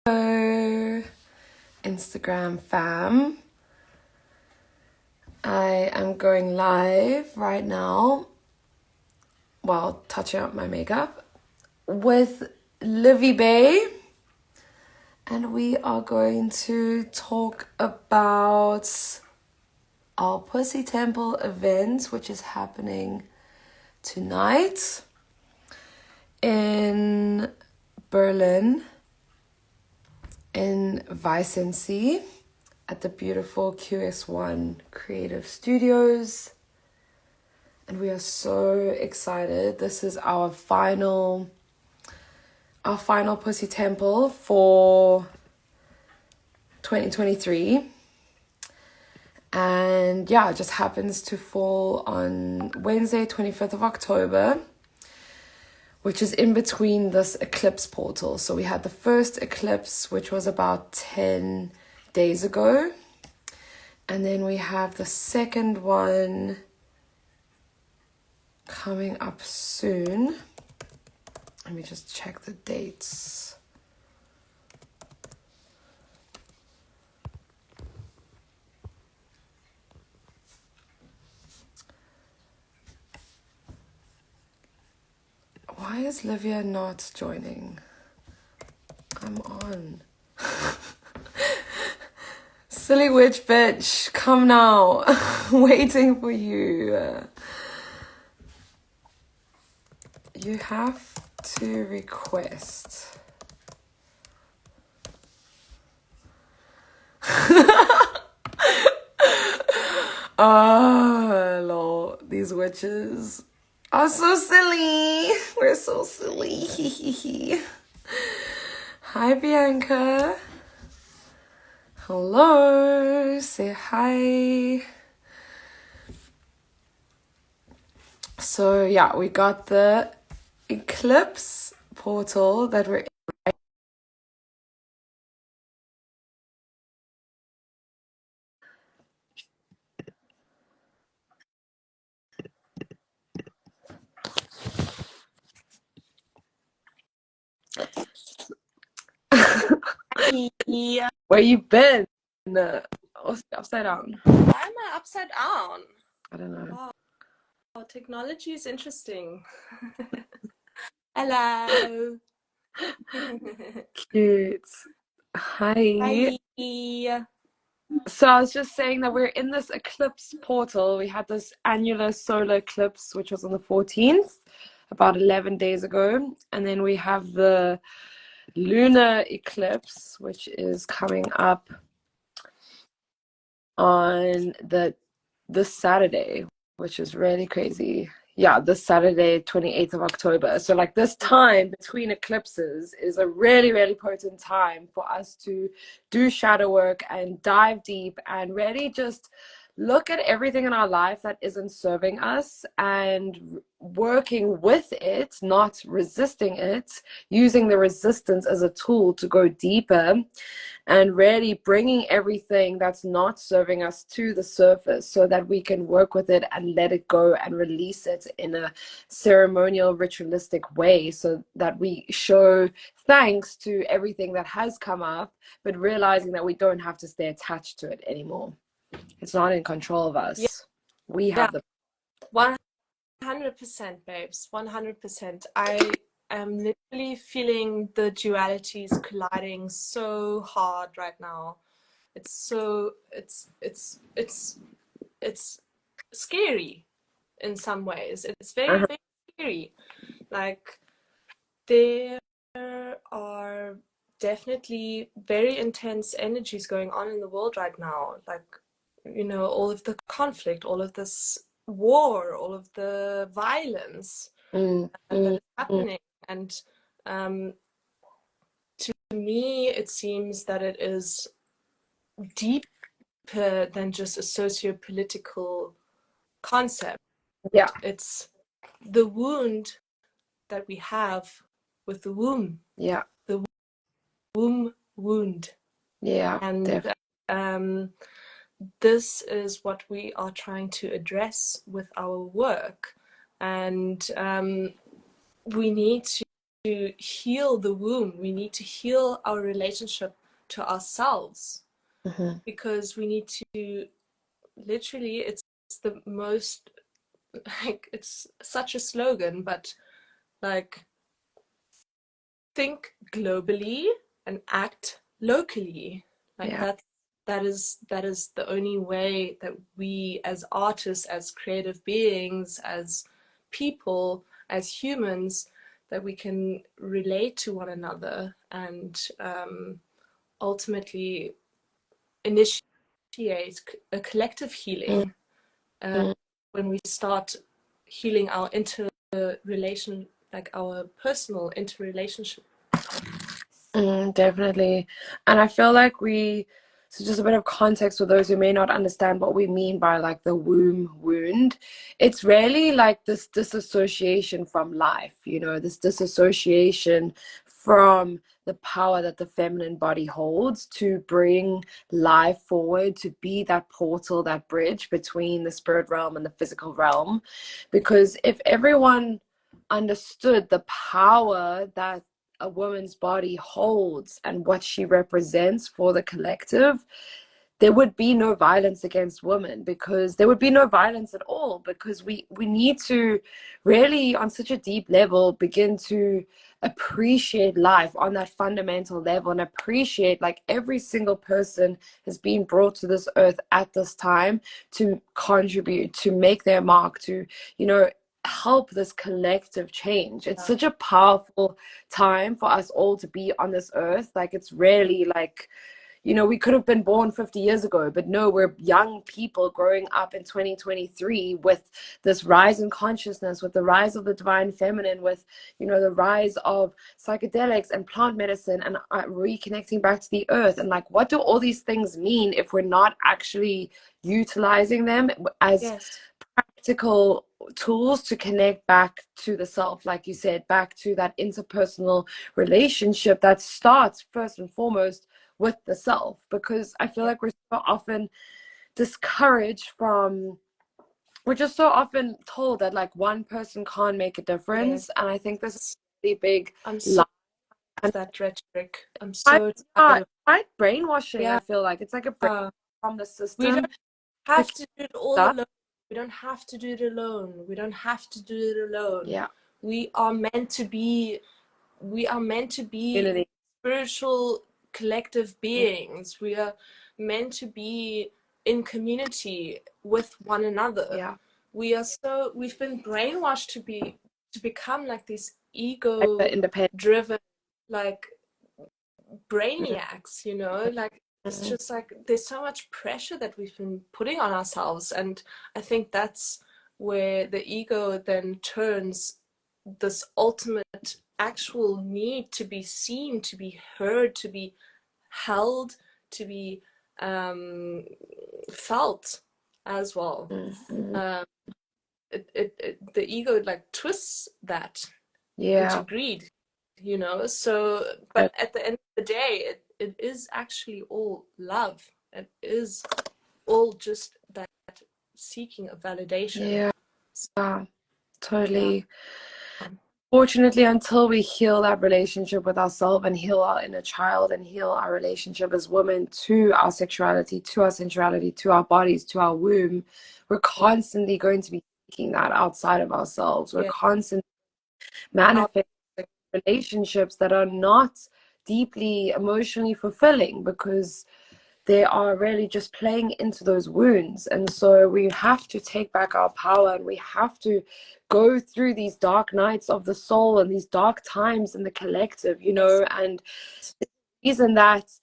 Hello, Instagram fam. I am going live right now while touching up my makeup with Livy Bay, and we are going to talk about our Pussy Temple event, which is happening tonight in Berlin in Weissensee at the beautiful QS1 Creative Studios. And we are so excited. This is our final Pussy Temple for 2023. And yeah, it just happens to fall on Wednesday, 25th of October, which is in between this eclipse portal. So we had the first eclipse, which was about 10 days ago. And then we have the second one coming up soon. Let me just check the dates. Why is Livia not joining? I'm on. Silly witch bitch, come now. Waiting for you. You have to request. Oh, lol. These witches are so silly. We're so silly. Hi, Bianca. Hello. Say hi. So, yeah, we got the eclipse portal that we're in. Yeah. Where you been? Upside down. Why am I upside down? I don't know. Wow, technology is interesting. Hello. Cute. Hi. Hi. So I was just saying that we're in this eclipse portal. We had this annular solar eclipse, which was on the 14th, about 11 days ago. And then we have the lunar eclipse, which is coming up on this Saturday, which is really crazy. Yeah, this Saturday, 28th of October. So like this time between eclipses is a really, really potent time for us to do shadow work and dive deep and really just look at everything in our life that isn't serving us and working with it, not resisting it, using the resistance as a tool to go deeper and really bringing everything that's not serving us to the surface so that we can work with it and let it go and release it in a ceremonial, ritualistic way so that we show thanks to everything that has come up, but realizing that we don't have to stay attached to it anymore. It's not in control of us. Yeah. We have the 100%, babes. 100%. I am literally feeling the dualities colliding so hard right now. It's so it's scary in some ways. It's very, very scary. Like there are definitely very intense energies going on in the world right now. Like, you know, all of the conflict, all of this war, all of the violence that is happening. And to me, it seems that it is deeper than just a socio-political concept. Yeah. It's the wound that we have with the womb. Yeah. The womb wound. Yeah. And this is what we are trying to address with our work. And we need to heal the wound. We need to heal our relationship to ourselves, because we need to literally, it's the most, like, it's such a slogan, but like, think globally and act locally. Like Yeah. that is the only way that we as artists, as creative beings, as people, as humans, that we can relate to one another and ultimately initiate a collective healing Mm. when we start healing our interrelation, like our personal interrelationship. Definitely. And I feel like so just a bit of context for those who may not understand what we mean by like the womb wound. It's really like this disassociation from life, this disassociation from the power that the feminine body holds to bring life forward, to be that portal, that bridge between the spirit realm and the physical realm. Because if everyone understood the power that a woman's body holds and what she represents for the collective, there would be no violence against women, because there would be no violence at all, because we need to really, on such a deep level, begin to appreciate life on that fundamental level, and appreciate like every single person has been brought to this earth at this time to contribute, to make their mark, to help this collective change. It's such a powerful time for us all to be on this earth. Like, it's really like, we could have been born 50 years ago, but no, we're young people growing up in 2023 with this rise in consciousness, with the rise of the divine feminine, with, the rise of psychedelics and plant medicine, and reconnecting back to the earth. And like, what do all these things mean if we're not actually utilizing them as Yes. practical tools to connect back to the self, like you said, back to that interpersonal relationship that starts first and foremost with the self? Because I feel like we're so often discouraged from, we're just so often told that like one person can't make a difference. Yes. And I think this is a really big I'm so lie. tired of And that rhetoric. I'm quite, so tired yeah, of, quite brainwashing. I yeah. feel like it's like a brain from the We system don't to have keep to do it all up. alone. We don't have to do it alone. We don't have to do it alone. Yeah. We are meant to be we are meant to be Unity. spiritual collective beings. We are meant to be in community with one another. Yeah. We've been brainwashed to become like these Like the ego independent. driven, like, brainiacs, like, it's Mhm. just like there's so much pressure that we've been putting on ourselves. And I think that's where the ego then turns this ultimate actual need to be seen, to be heard, to be held, to be felt as well. Mhm. Um, the ego like twists that into Yeah. greed, so, but at the end of the day, it is actually all love. It is all just that seeking of validation. Yeah. Yeah. Totally. Fortunately, until we heal that relationship with ourselves and heal our inner child and heal our relationship as women to our sexuality, to our sensuality, to our bodies, to our womb, we're constantly going to be seeking that outside of ourselves. We're Yeah. constantly Out. manifesting relationships that are not deeply emotionally fulfilling, because they are really just playing into those wounds. And so we have to take back our power, and we have to go through these dark nights of the soul and these dark times in the collective, Yes. and the reason that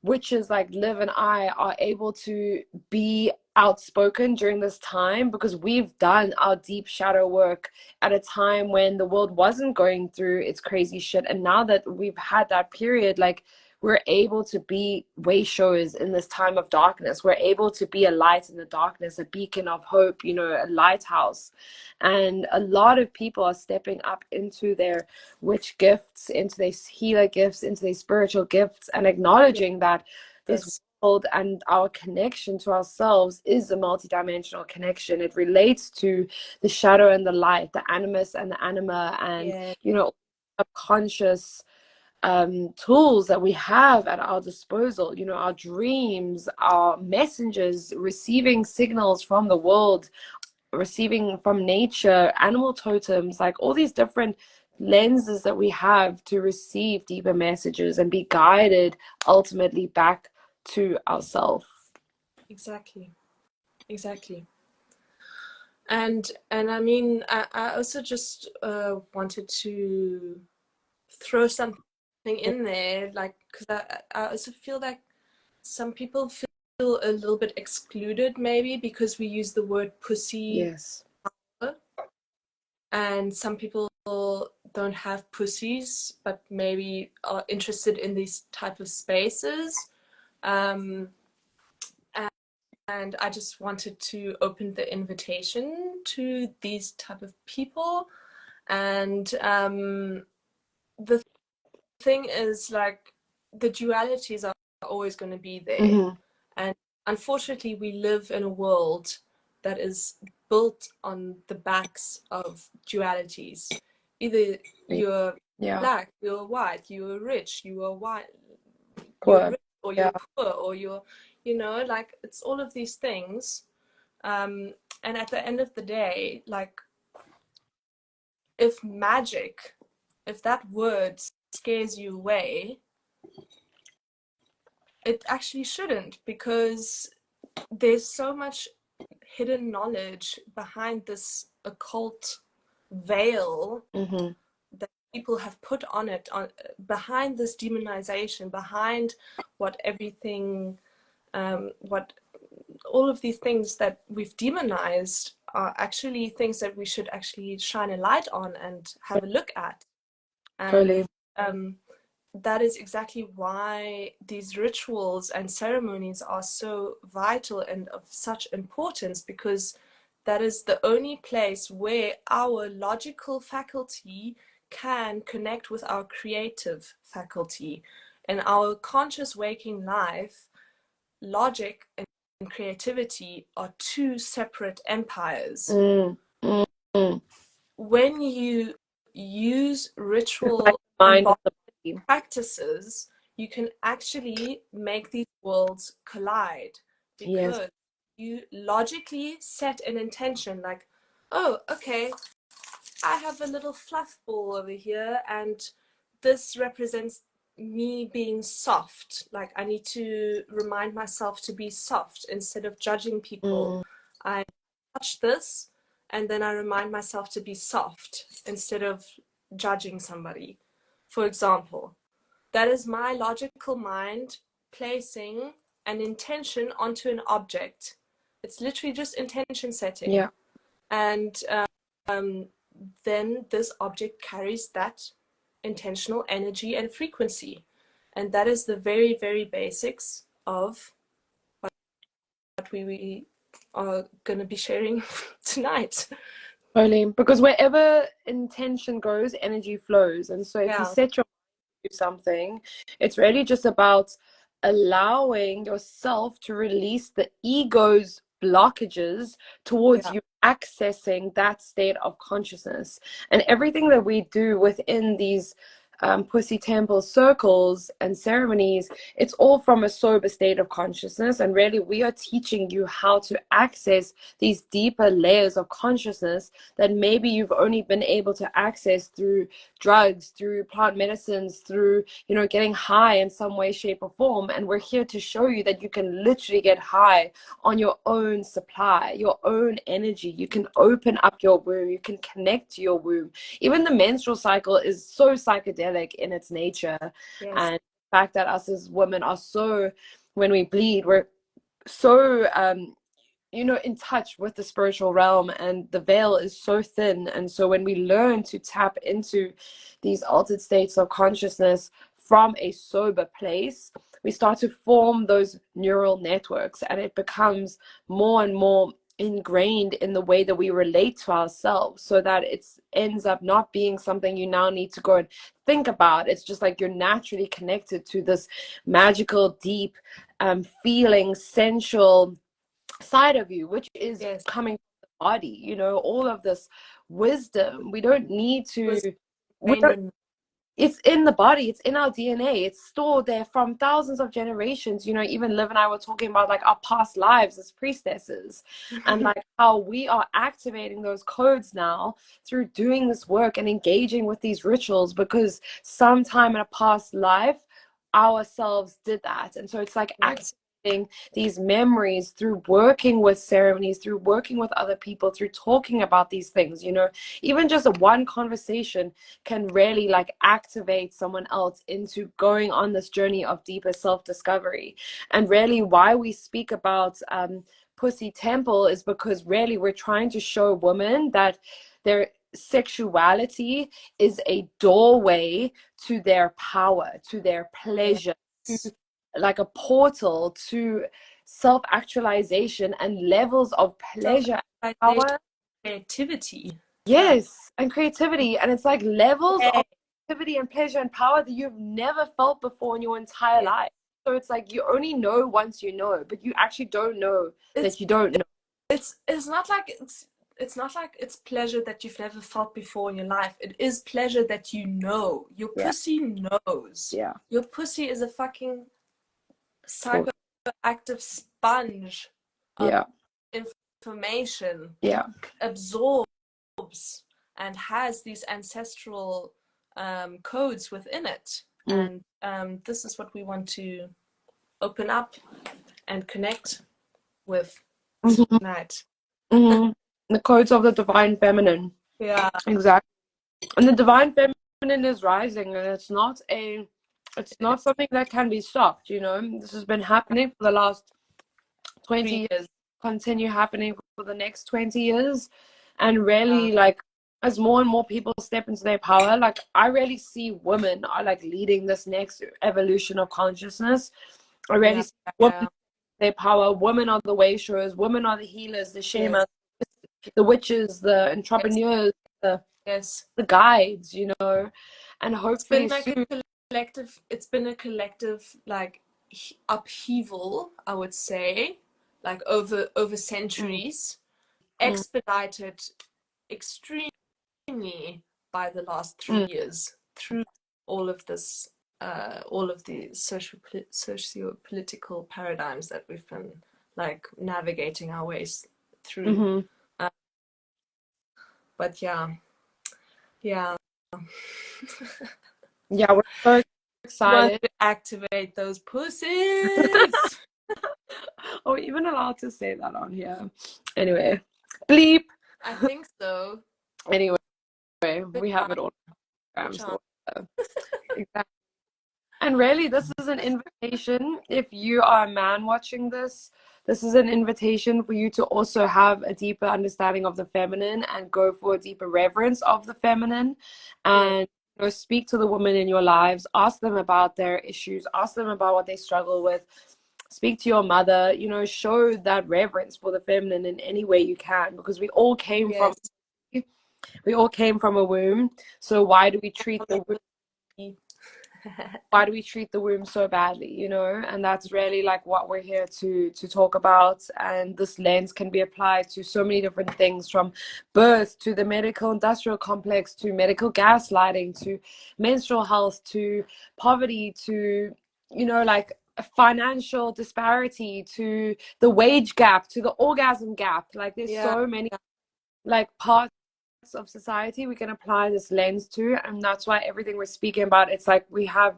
witches like Liv and I are able to be outspoken during this time, because we've done our deep shadow work at a time when the world wasn't going through its crazy shit. And now that we've had that period, like, we're able to be way showers in this time of darkness. We're able to be a light in the darkness, a beacon of hope, a lighthouse. And a lot of people are stepping up into their witch gifts, into their healer gifts, into their spiritual gifts, and acknowledging that this Yes. world and our connection to ourselves is a multidimensional connection. It relates to the shadow and the light, the animus and the anima, and Yeah. subconscious tools that we have at our disposal, you know, our dreams, our messengers, receiving signals from the world, receiving from nature, animal totems, like all these different lenses that we have to receive deeper messages and be guided ultimately back to ourselves. Exactly. Exactly. And I mean, I also just wanted to throw something in there, like, because I also feel like some people feel a little bit excluded, maybe because we use the word pussy. Yes. And some people don't have pussies, but maybe are interested in these type of spaces. And I just wanted to open the invitation to these type of people. And the thing is, like, the dualities are always going to be there. Mm-hmm. And unfortunately, we live in a world that is built on the backs of dualities. Either you're black, you're white, you're rich, you are white, you're Poor. rich, or you're poor, or you're, you know, like, it's all of these things. And at the end of the day, like, if that word scares you away, it actually shouldn't, because there's so much hidden knowledge behind this occult veil that people have put on it, behind this demonization, behind what everything, what all of these things that we've demonized are actually things that we should actually shine a light on and have a look at. And that is exactly why these rituals and ceremonies are so vital and of such importance, because that is the only place where our logical faculty can connect with our creative faculty. In our conscious waking life, logic and creativity are two separate empires. When you use ritual and practices, you can actually make these worlds collide, because you logically set an intention, like, oh, okay, I have a little fluff ball over here, and this represents me being soft. Like, I need to remind myself to be soft instead of judging people. I touch this, and then I remind myself to be soft instead of judging somebody. For example, that is my logical mind placing an intention onto an object. It's literally just intention setting. Yeah. And then this object carries that intentional energy and frequency. And that is the very, very basics of what we are going to be sharing tonight. Totally. Because wherever intention goes, energy flows. And so if you set your mind to do something, it's really just about allowing yourself to release the ego's blockages towards you accessing that state of consciousness. And everything that we do within these pussy temple circles and ceremonies, it's all from a sober state of consciousness. And really, we are teaching you how to access these deeper layers of consciousness that maybe you've only been able to access through drugs, through plant medicines, through, you know, getting high in some way, shape, or form. And we're here to show you that you can literally get high on your own supply, your own energy. You can open up your womb, you can connect to your womb. Even the menstrual cycle is so psychedelic in its nature. And the fact that us as women are so, when we bleed, we're so you know, in touch with the spiritual realm, and the veil is so thin. And so when we learn to tap into these altered states of consciousness from a sober place, we start to form those neural networks, and it becomes more and more ingrained in the way that we relate to ourselves, so that it ends up not being something you now need to go and think about. It's just like you're naturally connected to this magical, deep, feeling, sensual side of you, which is coming from the body. You know, all of this wisdom. We don't need to. it's in the body, it's in our DNA, it's stored there from thousands of generations. You know, even Liv and I were talking about like our past lives as priestesses, and like how we are activating those codes now through doing this work and engaging with these rituals, because sometime in a past life ourselves did that. And so it's like Yes. activating these memories through working with ceremonies, through working with other people, through talking about these things. You know, even just a one conversation can really like activate someone else into going on this journey of deeper self-discovery. And really why we speak about Pussy Temple is because really we're trying to show women that their sexuality is a doorway to their power, to their pleasure, to Yes. like a portal to self-actualization and levels of pleasure and Self-actualization, power. creativity. Yeah. Yes, and creativity. And it's like levels Yay. of creativity and pleasure and power that you've never felt before in your entire Yeah. life. So it's like you only know once you know, but you actually don't know It's that you don't know. it's not like it's not like it's pleasure that you've never felt before in your life. It is pleasure that you know. Your Yeah, pussy knows. yeah, Your pussy is a fucking cool. psychoactive sponge of Yeah, information, yeah. absorbs and has these ancestral codes within it. Mm. And this is what we want to open up and connect with Hmm. tonight. Hmm. The codes of the divine feminine. Yeah. Exactly. And the divine feminine is rising, and it's not something that can be stopped, you know. This has been happening for the last 20 3 years, years. continue happening for the next 20 years. And Yeah. really, like, as more and more people step into their power, like, I really see women are like leading this next evolution of consciousness. I really Yeah. see Yeah. women their power. Women are the way showers, women are the healers, the Yes. shamans, the witches, the Yes. entrepreneurs, Yes. the guides, you know. And It's been hopefully like soon. a collective, it's been a collective like upheaval, I would say, like over Mm, centuries, mm, expedited extremely by the last three mm, years through all of this, all of the socio-political paradigms that we've been like navigating our ways through. mm-hmm. Uh, but yeah, yeah. Yeah, we're so Want excited. to activate those pussies. Are we even allowed to say that on here? Anyway, bleep. I think so. Anyway, Good we have it time. all. Good time. So, exactly. And really, this is an invitation. If you are a man watching this, this is an invitation for you to also have a deeper understanding of the feminine and go for a deeper reverence of the feminine. Yeah. And you know, speak to the women in your lives, ask them about their issues, ask them about what they struggle with. Speak to your mother, you know, show that reverence for the feminine in any way you can, because Yes. we all came from a womb. So why do we treat the why do we treat the womb so badly, you know? And that's really like what we're here to talk about. And this lens can be applied to so many different things, from birth to the medical industrial complex, to medical gaslighting, to menstrual health, to poverty, to, you know, like financial disparity, to the wage gap, to the orgasm gap. Like there's Yeah. so many like parts of society we can apply this lens to. And that's why everything we're speaking about, it's like we can't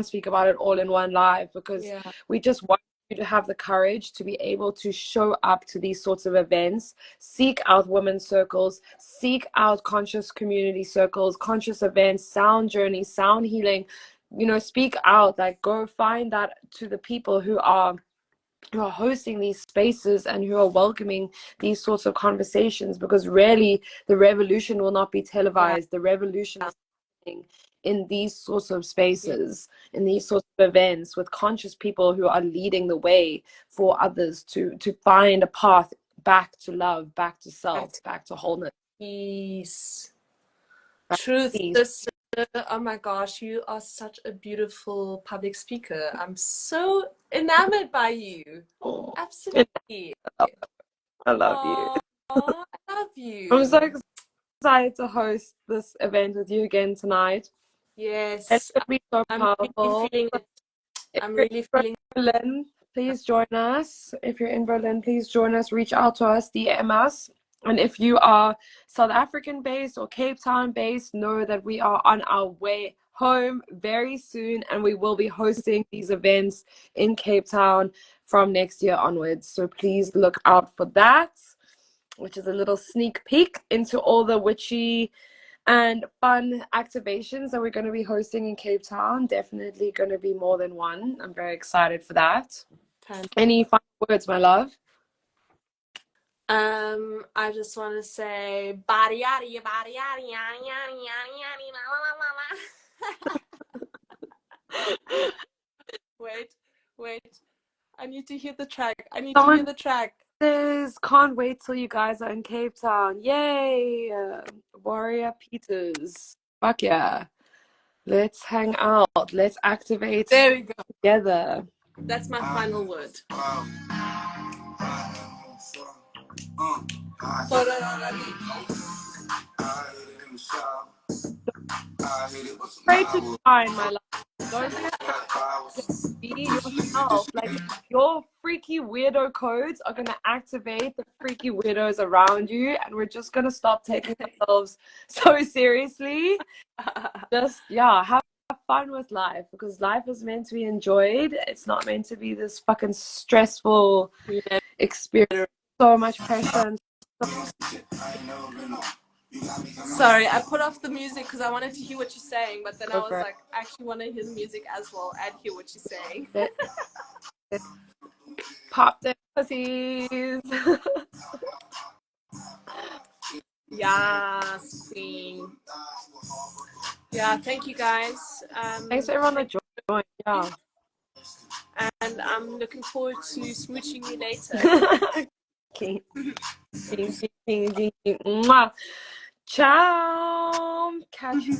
speak about it all in one live, because Yeah. we just want you to have the courage to be able to show up to these sorts of events, seek out women's circles, seek out conscious community circles, conscious events, sound journeys, sound healing, you know, speak out, like go find that to the people who are hosting these spaces and who are welcoming these sorts of conversations, because really the revolution will not be Yeah. televised. The revolution is happening in these sorts of Yeah. spaces, in these sorts of events, with conscious people who are leading the way for others to find a path back to love, back to self, Right. back to wholeness, Peace. back to Truth, peace. sister. Oh my gosh, you are such a beautiful public speaker. I'm so enamored by you. Oh, Absolutely. I love you. Oh, I love I'm so you. excited to host this event with you again tonight. It's Yes, going to be so I'm really powerful. feeling it. If I'm you're really in feeling Berlin, please join us. If you're in Berlin, please join us. Reach out to us, DM us. And if you are South African based or Cape Town based, know that we are on our way home very soon, and we will be hosting these events in Cape Town from next year onwards. So please look out for that, which is a little sneak peek into all the witchy and fun activations that we're going to be hosting in Cape Town. Definitely going to be more than one. I'm very excited for that. fun. Any final words, my love? I just want to say body yaddy body yaddy yaddy yaddy yaddy la la la la. Wait. I need to hear the track. I need to hear Someone the track. says, can't wait till you guys are in Cape Town. Yay! Warrior Peters. Fuck yeah. Let's hang out. Let's activate There we go. together. That's my final word. Pray to shine, my love. Don't let be yourself. Like, your freaky weirdo codes are gonna activate the freaky weirdos around you, and we're just gonna stop taking ourselves so seriously. Just have fun with life, because life is meant to be enjoyed. It's not meant to be this fucking stressful experience. So much pressure and Sorry, I put off the music because I wanted to hear what you're saying, but then I was over. like, I actually want to hear the music as well and hear what you're saying. Let's pop their pussies. Yes, queen. Yeah, thank you guys. Thanks for everyone that joined. Yeah. And I'm looking forward to smooching you later. King, king, king, king, king. Mwah. Ciao. Catch you.